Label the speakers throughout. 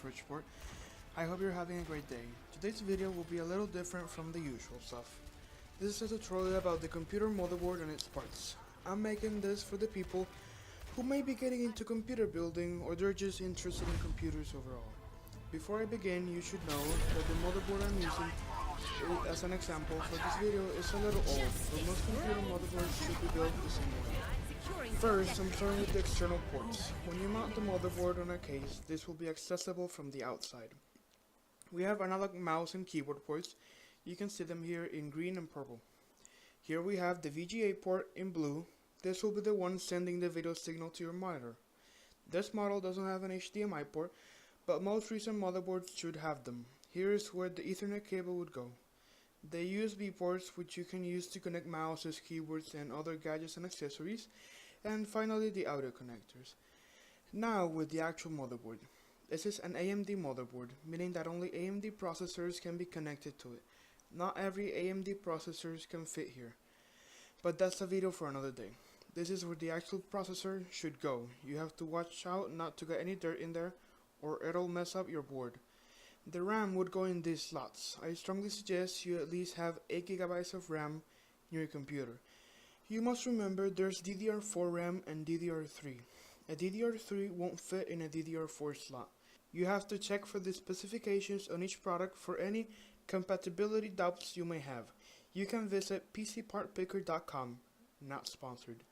Speaker 1: RichPort. I hope you're having a great day. Today's video will be a little different from the usual stuff. This is a tutorial about the computer motherboard and its parts. I'm making this for the people who may be getting into computer building or they're just interested in computers overall. Before I begin, you should know that the motherboard I'm using as an example for this video is a little old, but most computer motherboards should be built the same way. First, I'm starting with the external ports. When you mount the motherboard on a case, this will be accessible from the outside. We have analog mouse and keyboard ports. You can see them here in green and purple. Here we have the VGA port in blue. This will be the one sending the video signal to your monitor. This model doesn't have an HDMI port, but most recent motherboards should have them. Here is where the Ethernet cable would go. The USB ports, which you can use to connect mouses, keyboards, and other gadgets and accessories. And finally, the audio connectors. Now with the actual motherboard. This is an AMD motherboard, meaning that only AMD processors can be connected to it. Not every AMD processors can fit here, but that's a video for another day. This is where the actual processor should go. You have to watch out not to get any dirt in there, or it'll mess up your board. The RAM would go in these slots. I strongly suggest you at least have 8 GB of RAM in your computer. You must remember there's DDR4 RAM and DDR3. A DDR3 won't fit in a DDR4 slot. You have to check for the specifications on each product for any compatibility doubts you may have. You can visit PCPartPicker.com, not sponsored.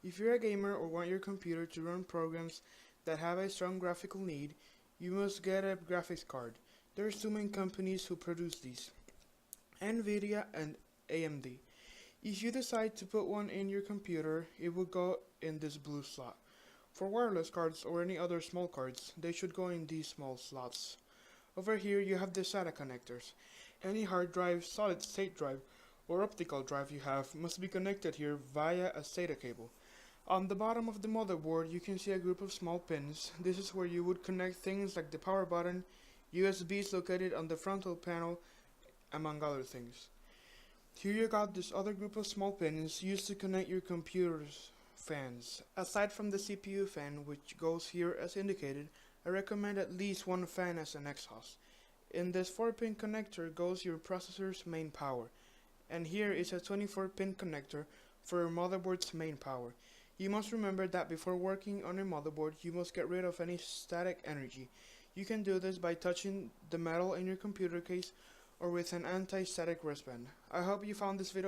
Speaker 1: If you're a gamer or want your computer to run programs that have a strong graphical need, you must get a graphics card. There's two main companies who produce these, NVIDIA and AMD. If you decide to put one in your computer, it will go in this blue slot. For wireless cards or any other small cards, they should go in these small slots. Over here you have the SATA connectors. Any hard drive, solid state drive, or optical drive you have must be connected here via a SATA cable. On the bottom of the motherboard you can see a group of small pins. This is where you would connect things like the power button, USBs located on the frontal panel, among other things. Here you got this other group of small pins used to connect your computer's fans. Aside from the CPU fan, which goes here as indicated, I recommend at least one fan as an exhaust. In this 4-pin connector goes your processor's main power, and here is a 24-pin connector for your motherboard's main power. You must remember that before working on a motherboard, you must get rid of any static energy. You can do this by touching the metal in your computer case or with an anti-static wristband. I hope you found this video